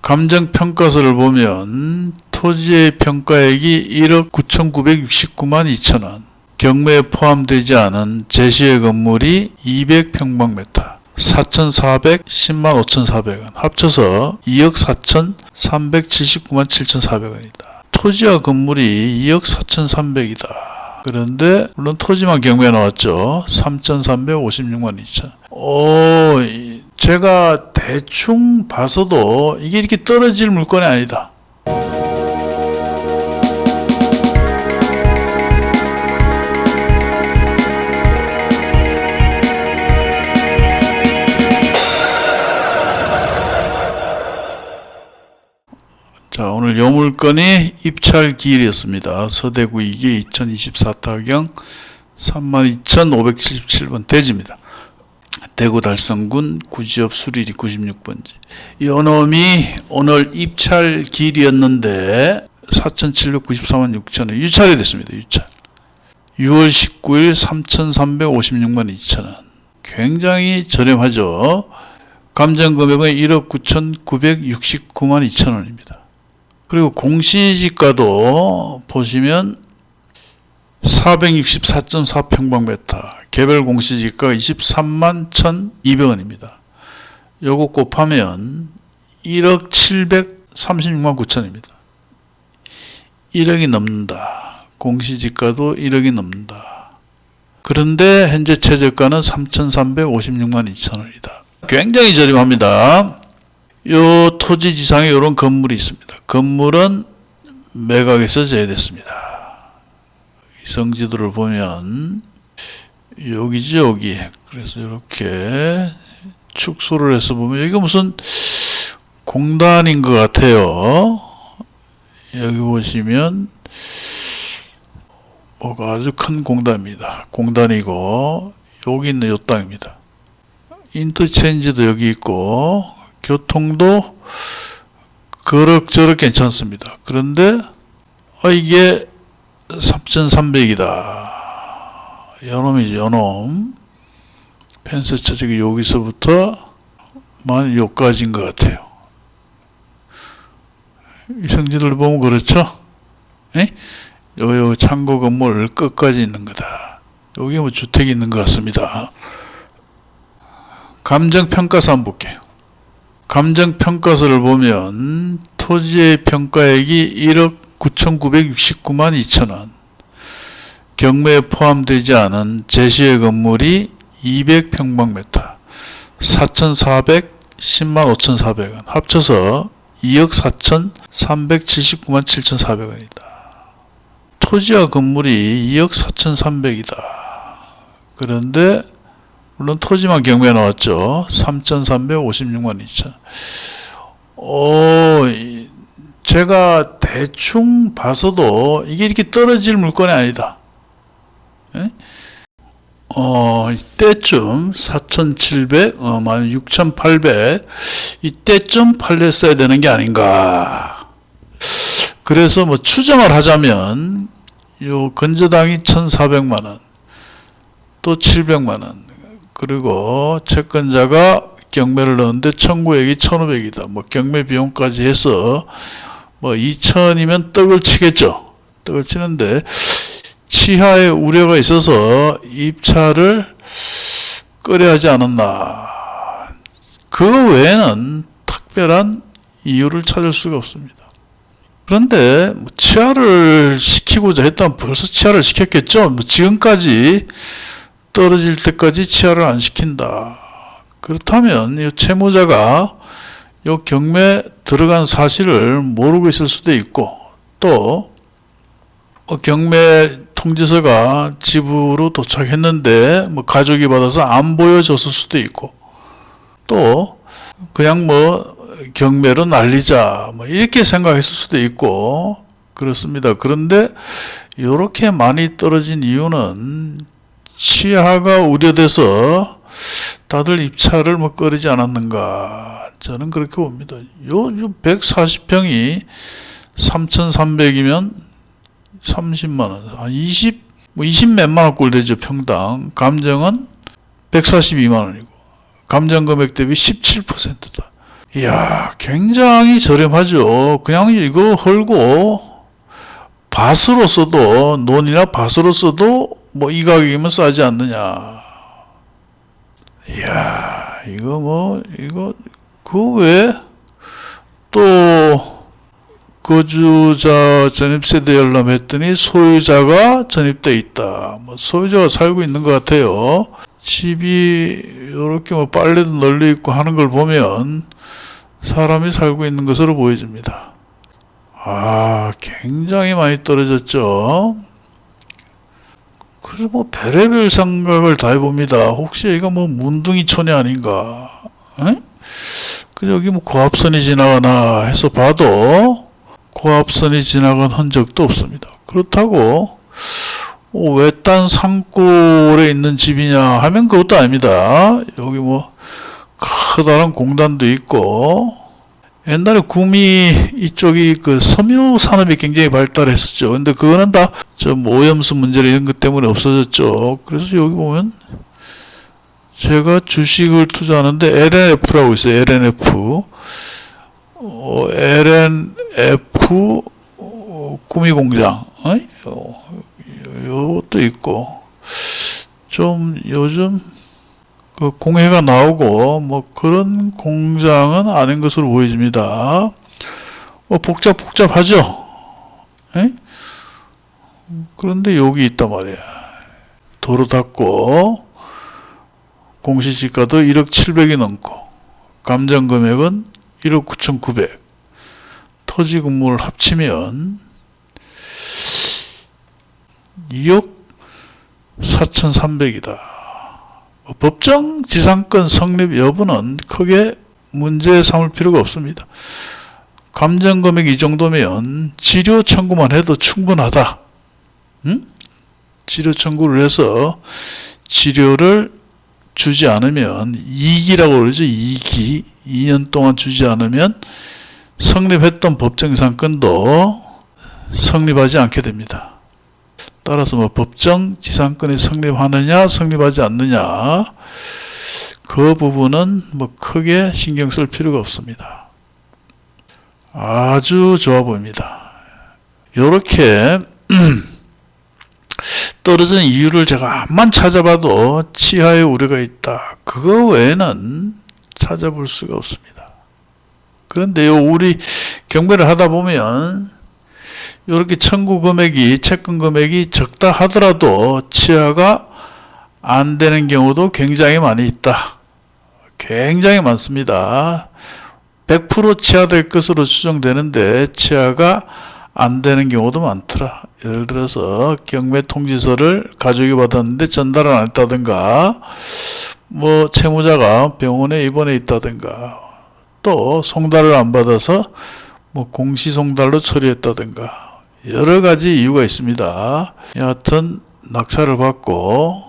감정평가서를 보면 토지의 평가액이 1억 9,969만 2천원, 경매에 포함되지 않은 제시의 건물이 200평방미터, 4,410만 5,400원, 합쳐서 2억 4,379만 7,400원이다. 토지와 건물이 2억 4,300이다. 그런데 물론 토지만 경매에 나왔죠. 3,356만 2천. 제가 대충 봐서도 이게 이렇게 떨어질 물건이 아니다. 자, 오늘 요 물건이 입찰 기일이었습니다. 서대구 2개 2024타경 32,577번 대지입니다. 대구 달성군 구지읍 수리리 96번지. 요 놈이 오늘 입찰 기일이었는데 4,794만 6천원 유찰이 됐습니다. 유찰. 6월 19일 3,356만 2천원. 굉장히 저렴하죠. 감정금액은 1억 9,969만 2천원입니다. 그리고 공시지가도 보시면 464.4평방미터, 개별 공시지가가 23만 1,200원입니다. 요거 곱하면 1억 736만 9천원입니다. 1억이 넘는다. 공시지가도 1억이 넘는다. 그런데 현재 최저가는 3,356만 2천원이다. 굉장히 저렴합니다. 요 토지 지상에 이런 건물이 있습니다. 건물은 매각에서 제외됐습니다. 성지도를 보면 여기죠, 여기. 그래서 이렇게 축소를 해서 보면 여기가 무슨 공단인 것 같아요. 여기 보시면 뭐가 아주 큰 공단입니다. 공단이고 여기 있는 요 땅입니다. 인터체인지도 여기 있고 교통도 그럭저럭 괜찮습니다. 그런데 이게 3,300이다. 요놈이죠, 요놈. 펜스 쳐지기 여기서부터 만 요까지인 것 같아요. 이 성지를 보면 그렇죠? 요 창고 건물 끝까지 있는 거다. 여기 뭐 주택이 있는 것 같습니다. 감정평가서 한번 볼게요. 감정평가서를 보면 토지의 평가액이 1억 9,969만 2천원, 경매에 포함되지 않은 제시의 건물이 200평방미터, 4,410만 5,400원, 합쳐서 2억 4,379만 7,400원이다. 토지와 건물이 2억 4,300이다. 그런데 물론 토지만 경매에 나왔죠. 3,356만 2천. 제가 대충 봐서도 이게 이렇게 떨어질 물건이 아니다. 이때쯤 4,700, 6,800 이때쯤 팔렸어야 되는 게 아닌가. 그래서 뭐 추정을 하자면 요 건저당이 1,400만원, 또 700만원, 그리고 채권자가 경매를 넣었는데 청구액이 1,500이다. 뭐 경매 비용까지 해서 뭐 2,000이면 떡을 치겠죠. 떡을 치는데 치하의 우려가 있어서 입찰을 꺼려 하지 않았나. 그 외에는 특별한 이유를 찾을 수가 없습니다. 그런데 뭐 치하를 시키고자 했다면 벌써 치하를 시켰겠죠. 뭐 지금까지 떨어질 때까지 치하를 안 시킨다. 그렇다면 이 채무자가 이 경매 들어간 사실을 모르고 있을 수도 있고, 또 경매 통지서가 집으로 도착했는데 뭐 가족이 받아서 안 보여줬을 수도 있고, 또 그냥 뭐 경매로 날리자 뭐 이렇게 생각했을 수도 있고 그렇습니다. 그런데 이렇게 많이 떨어진 이유는 치하가 우려돼서 다들 입찰을 뭐 꺼리지 않았는가, 저는 그렇게 봅니다. 요 140평이 3,300이면 30만원, 20 몇만원 꼴 되죠, 평당. 감정은 142만원이고, 감정 금액 대비 17%다. 이야, 굉장히 저렴하죠. 그냥 이거 헐고 밭으로 써도, 논이나 밭으로 써도 뭐 이 가격이면 싸지 않느냐. 이야, 그 외에 또 거주자 전입세대 열람했더니 소유자가 전입돼 있다. 뭐 소유자가 살고 있는 것 같아요. 집이 이렇게 뭐 빨래도 널려 있고 하는 걸 보면 사람이 살고 있는 것으로 보여집니다. 아, 굉장히 많이 떨어졌죠. 그래서 뭐 별의별 생각을 다 해봅니다. 혹시 여기가 뭐 문둥이촌이 아닌가? 에? 그 여기 뭐 고압선이 지나가나 해서 봐도 고압선이 지나간 흔적도 없습니다. 그렇다고 외딴 산골에 있는 집이냐 하면 그것도 아닙니다. 여기 뭐 커다란 공단도 있고, 옛날에 구미 이쪽이 그 섬유 산업이 굉장히 발달했었죠. 근데 그거는 다 좀 오염수 문제 이런 것 때문에 없어졌죠. 그래서 여기 보면 제가 주식을 투자하는데 LNF라고 있어요. LNF. LNF 구미공장. 요것도 있고, 좀 요즘 그 공해가 나오고 뭐 그런 공장은 아닌 것으로 보여집니다. 뭐 복잡하죠. 에? 그런데 여기 있단 말이야. 도로 닫고 공시지가도 1억 7백이 넘고 감정금액은 1억 9,900. 토지 건물을 합치면 2억 4,300이다. 법정 지상권 성립 여부는 크게 문제 삼을 필요가 없습니다. 감정금액 이 정도면 치료 청구만 해도 충분하다. 치료 청구를 해서 치료를 주지 않으면 2기라고 그러죠. 2기. 2년 동안 주지 않으면 성립했던 법정지상권도 성립하지 않게 됩니다. 따라서 뭐 법정 지상권이 성립하느냐 성립하지 않느냐 그 부분은 뭐 크게 신경 쓸 필요가 없습니다. 아주 좋아 보입니다. 이렇게 떨어진 이유를 제가 암만 찾아봐도 치하의 우려가 있다. 그거 외에는 찾아볼 수가 없습니다. 그런데요, 우리 경매를 하다 보면 이렇게 청구 금액이, 채권 금액이 적다 하더라도 치하가 안 되는 경우도 굉장히 많이 있다. 굉장히 많습니다. 100% 치하될 것으로 추정되는데 치하가 안 되는 경우도 많더라. 예를 들어서 경매 통지서를 가족이 받았는데 전달을 안 했다든가, 뭐 채무자가 병원에 입원해 있다든가, 또 송달을 안 받아서 뭐 공시송달로 처리했다든가 여러 가지 이유가 있습니다. 여하튼 낙찰을 받고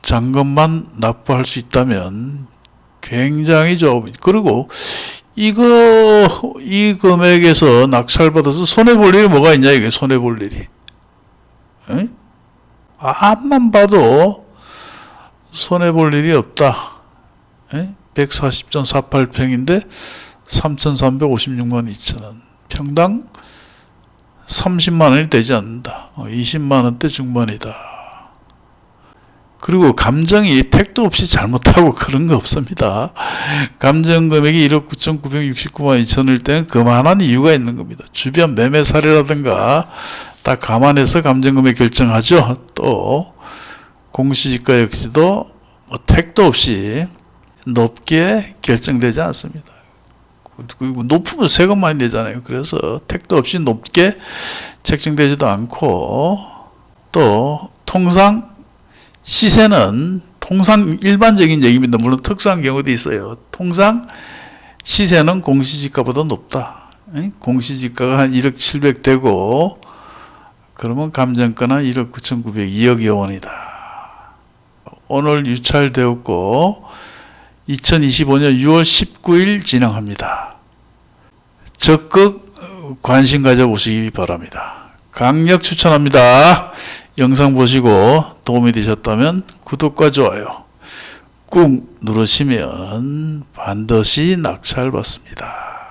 잔금만 납부할 수 있다면 굉장히 좋아. 그리고 이 금액에서 낙찰받아서 손해볼 일이 뭐가 있냐, 이게 손해볼 일이. 에? 앞만 봐도 손해볼 일이 없다. 140.48평인데 3,356만 2천원. 평당 30만원이 되지 않는다. 20만원대 중반이다. 그리고 감정이 택도 없이 잘못하고 그런 거 없습니다. 감정 금액이 1억 9,969만 2천원일 때는 그만한 이유가 있는 겁니다. 주변 매매 사례라든가 다 감안해서 감정 금액 결정하죠. 또 공시지가 역시도 뭐 택도 없이 높게 결정되지 않습니다. 그리고 높으면 세금 많이 내잖아요. 그래서 택도 없이 높게 책정되지도 않고, 또 통상 시세는, 통상 일반적인 얘기입니다. 물론 특수한 경우도 있어요. 통상 시세는 공시지가보다 높다. 공시지가가 한 1억 700 되고 그러면 감정가는 1억 9,900, 2억여 원이다. 오늘 유찰되었고 2025년 6월 19일 진행합니다. 적극 관심 가져보시기 바랍니다. 강력 추천합니다. 영상 보시고 도움이 되셨다면 구독과 좋아요, 꾹 누르시면 반드시 낙찰받습니다.